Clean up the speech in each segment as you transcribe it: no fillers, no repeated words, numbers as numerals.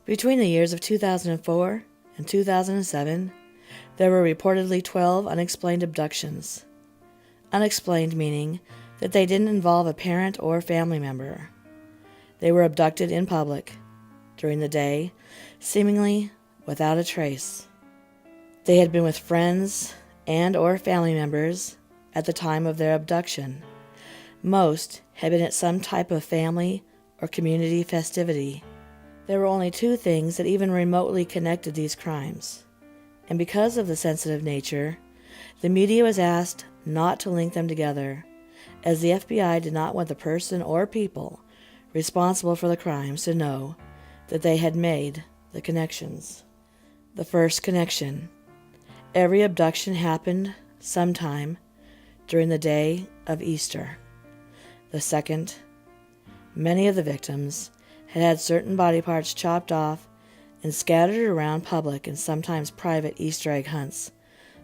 Between the years of 2004 and 2007, there were reportedly 12 unexplained abductions. Unexplained meaning that they didn't involve a parent or family member. They were abducted in public, during the day, seemingly without a trace. They had been with friends and or family members at the time of their abduction. Most had been at some type of family or community festivity. There were only two things that even remotely connected these crimes. And because of the sensitive nature, the media was asked not to link them together, as the FBI did not want the person or people responsible for the crimes to know that they had made the connections. The first connection. Every abduction happened sometime during the day of Easter. The second, many of the victims had had certain body parts chopped off and scattered around public and sometimes private Easter egg hunts,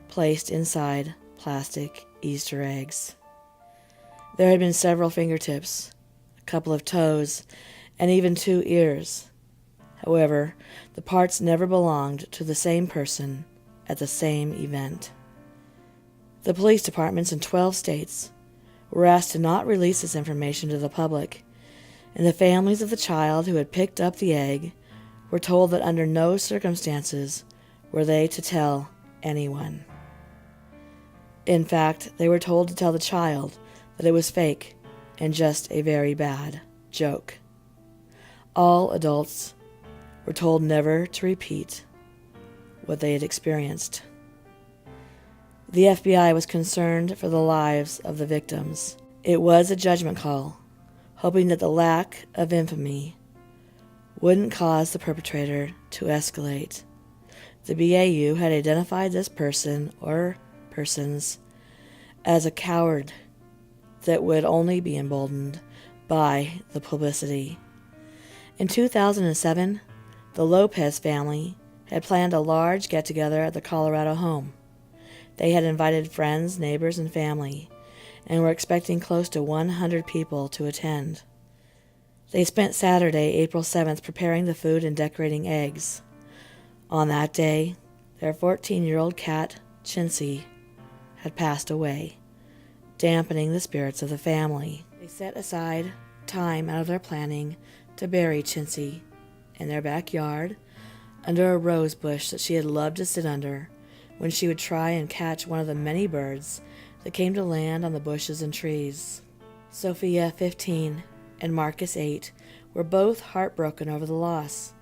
placed inside plastic Easter eggs. There had been several fingertips, a couple of toes, and even 2 ears. However, the parts never belonged to the same person at the same event. The police departments in 12 states were asked to not release this information to the public, and the families of the child who had picked up the egg were told that under no circumstances were they to tell anyone. In fact, they were told to tell the child that it was fake and just a very bad joke. All adults were told never to repeat what they had experienced. The FBI was concerned for the lives of the victims. It was a judgment call, hoping that the lack of infamy wouldn't cause the perpetrator to escalate. The BAU had identified this person or persons as a coward that would only be emboldened by the publicity. In 2007, the Lopez family had planned a large get-together at the Colorado home. They had invited friends, neighbors, and family, and were expecting close to 100 people to attend. They spent Saturday, April 7th, preparing the food and decorating eggs. On that day, their 14-year-old cat, Chintzy, had passed away, dampening the spirits of the family. They set aside time out of their planning to bury Chintzy in their backyard under a rose bush that she had loved to sit under when she would try and catch one of the many birds that came to land on the bushes and trees. Sophia, 15, and Marcus, 8, were both heartbroken over the loss.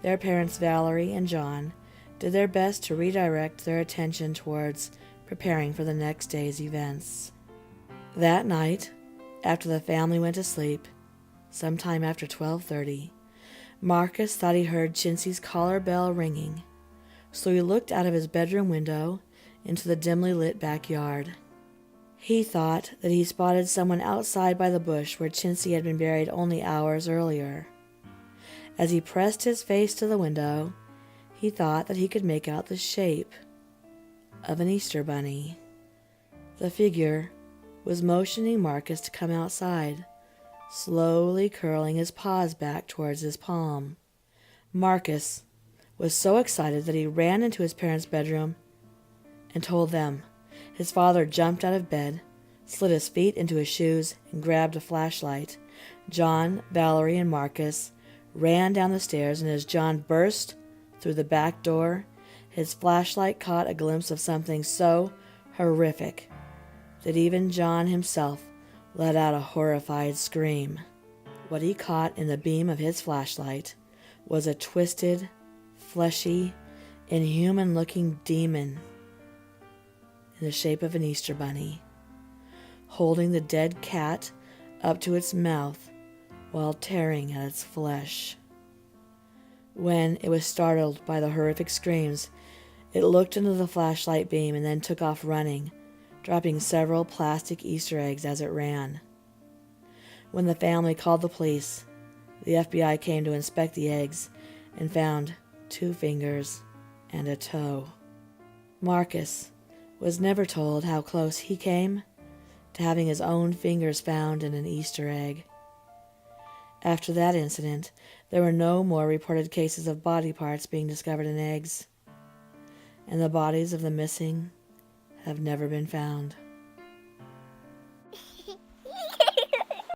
Their parents, Valerie and John, did their best to redirect their attention towards preparing for the next day's events. That night, after the family went to sleep, sometime after 12:30, Marcus thought he heard Chintzy's collar bell ringing, so he looked out of his bedroom window into the dimly lit backyard. He thought that he spotted someone outside by the bush where Chintzy had been buried only hours earlier. As he pressed his face to the window, he thought that he could make out the shape of an Easter bunny. The figure was motioning Marcus to come outside, slowly curling his paws back towards his palm. Marcus was so excited that he ran into his parents' bedroom and told them. His father jumped out of bed, slid his feet into his shoes, and grabbed a flashlight. John, Valerie, and Marcus ran down the stairs, and as John burst through the back door, his flashlight caught a glimpse of something so horrific that even John himself let out a horrified scream. What he caught in the beam of his flashlight was a twisted, fleshy, inhuman-looking demon in the shape of an Easter bunny, holding the dead cat up to its mouth while tearing at its flesh. When it was startled by the horrific screams, it looked into the flashlight beam and then took off running, dropping several plastic Easter eggs as it ran. When the family called the police, the FBI came to inspect the eggs and found 2 fingers and a toe. Marcus was never told how close he came to having his own fingers found in an Easter egg. After that incident, There were no more reported cases of body parts being discovered in eggs, and the bodies of the missing have never been found.